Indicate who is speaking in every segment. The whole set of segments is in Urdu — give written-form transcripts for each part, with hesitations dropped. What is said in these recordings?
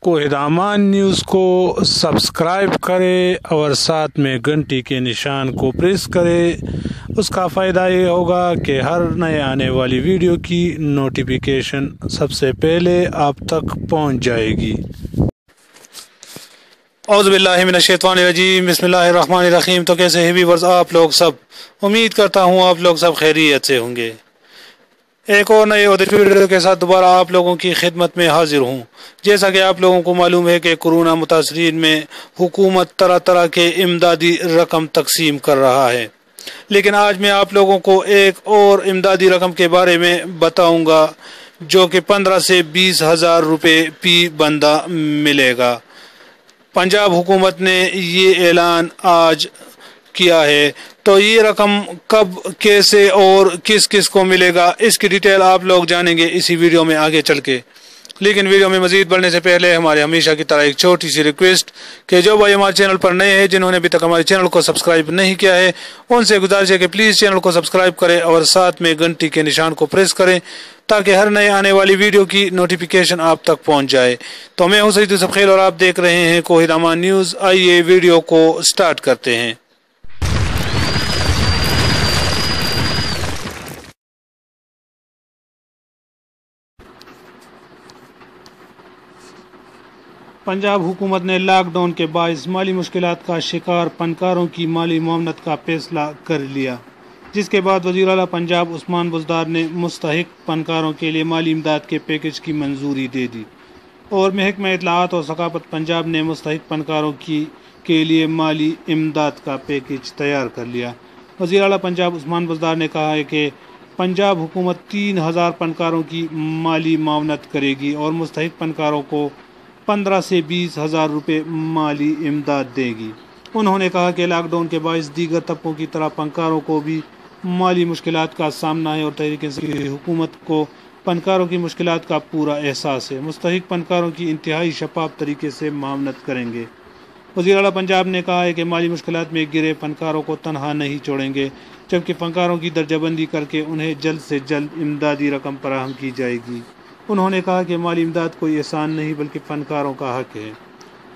Speaker 1: کوہدامان نیوز کو سبسکرائب کرے اور ساتھ میں گھنٹی کے نشان کو پریس کرے۔ اس کا فائدہ یہ ہوگا کہ ہر نئے آنے والی ویڈیو کی نوٹیفیکیشن سب سے پہلے آپ تک پہنچ جائے گی۔ اعوذ باللہ من الشیطان الرجیم، بسم اللہ الرحمن الرحیم۔ تو کیسے ہیں ویورز آپ لوگ سب؟ امید کرتا ہوں آپ لوگ سب خیریت سے ہوں گے۔ ایک اور نئے ویڈیو کے ساتھ دوبارہ آپ لوگوں کی خدمت میں حاضر ہوں۔ جیسا کہ آپ لوگوں کو معلوم ہے کہ کورونا متاثرین میں حکومت طرح طرح کے امدادی رقم تقسیم کر رہا ہے، لیکن آج میں آپ لوگوں کو ایک اور امدادی رقم کے بارے میں بتاؤں گا جو کہ 15 سے 20 ہزار روپے فی بندہ ملے گا۔ پنجاب حکومت نے یہ اعلان آج کیا ہے، تو یہ رقم کب، کیسے اور کس کس کو ملے گا، اس کی ڈیٹیل آپ لوگ جانیں گے اسی ویڈیو میں آگے چل کے۔ لیکن ویڈیو میں مزید بڑھنے سے پہلے ہمارے ہمیشہ کی طرح ایک چھوٹی سی ریکویسٹ کہ جو بھائی ہمارے چینل پر نئے ہیں، جنہوں نے ابھی تک ہمارے چینل کو سبسکرائب نہیں کیا ہے، ان سے گزارش ہے کہ پلیز چینل کو سبسکرائب کریں اور ساتھ میں گھنٹی کے نشان کو پریس کریں تاکہ ہر نئے آنے والی ویڈیو کی نوٹیفیکیشن آپ تک پہنچ جائے۔ تو میں ہوں سعید یوسف خیل اور آپ دیکھ رہے ہیں کوہدامان نیوز۔ آئیے ویڈیو کو سٹارٹ کرتے ہیں۔ پنجاب حکومت نے لاک ڈاؤن کے باعث مالی مشکلات کا شکار فنکاروں کی مالی معاونت کا فیصلہ کر لیا، جس کے بعد وزیر اعلی پنجاب عثمان بزدار نے مستحق فنکاروں کے لیے مالی امداد کے پیکج کی منظوری دے دی، اور محکمہ اطلاعات اور ثقافت پنجاب نے مستحق فنکاروں کے لیے مالی امداد کا پیکج تیار کر لیا۔ وزیر اعلی پنجاب عثمان بزدار نے کہا ہے کہ پنجاب حکومت 3000 فنکاروں کی مالی معاونت کرے گی اور مستحق فنکاروں کو 15 سے 20 ہزار روپے مالی امداد دے گی۔ انہوں نے کہا کہ لاک ڈاؤن کے باعث دیگر طبقوں کی طرح فنکاروں کو بھی مالی مشکلات کا سامنا ہے اور تحریک حکومت کو فنکاروں کی مشکلات کا پورا احساس ہے۔ مستحق فنکاروں کی انتہائی شفاف طریقے سے معاونت کریں گے۔ وزیر اعلیٰ پنجاب نے کہا ہے کہ مالی مشکلات میں گرے فنکاروں کو تنہا نہیں چھوڑیں گے، جبکہ فنکاروں کی درجہ بندی کر کے انہیں جلد سے جلد امدادی رقم فراہم کی جائے گی۔ انہوں نے کہا کہ مالی امداد کوئی احسان نہیں بلکہ فنکاروں کا حق ہے۔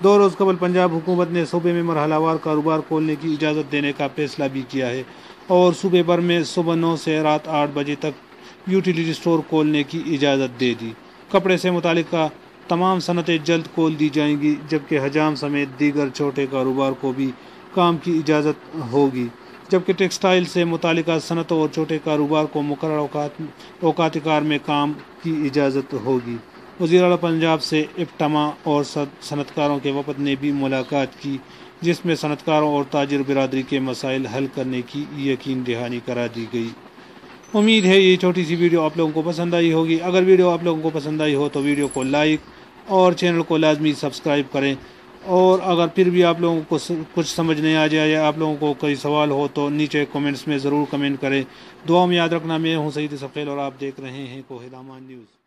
Speaker 1: 2 روز قبل پنجاب حکومت نے صوبے میں مرحلہ وار کاروبار کھولنے کی اجازت دینے کا فیصلہ بھی کیا ہے اور صوبے بھر میں صبح 9 سے رات 8 بجے تک یوٹیلیٹی اسٹور کھولنے کی اجازت دے دی۔ کپڑے سے متعلق تمام صنعتیں جلد کھول دی جائیں گی، جبکہ حجام سمیت دیگر چھوٹے کاروبار کو بھی کام کی اجازت ہوگی، جبکہ ٹیکسٹائل سے متعلقہ صنعتوں اور چھوٹے کاروبار کو مقررہ اوقات کار میں کام کی اجازت ہوگی۔ وزیر اعلیٰ پنجاب سے افتتاح اور صنعتکاروں کے وفد نے بھی ملاقات کی، جس میں صنعتکاروں اور تاجر برادری کے مسائل حل کرنے کی یقین دہانی کرا دی گئی۔ امید ہے یہ چھوٹی سی ویڈیو آپ لوگوں کو پسند آئی ہوگی۔ اگر ویڈیو آپ لوگوں کو پسند آئی ہو تو ویڈیو کو لائک اور چینل کو لازمی سبسکرائب کریں، اور اگر پھر بھی آپ لوگوں کو کچھ سمجھ نہیں آ جائے یا آپ لوگوں کو کوئی سوال ہو تو نیچے کمنٹس میں ضرور کمنٹ کریں۔ دعا میں یاد رکھنا، میں ہوں سعید یوسف خیل اور آپ دیکھ رہے ہیں کوہدامان نیوز۔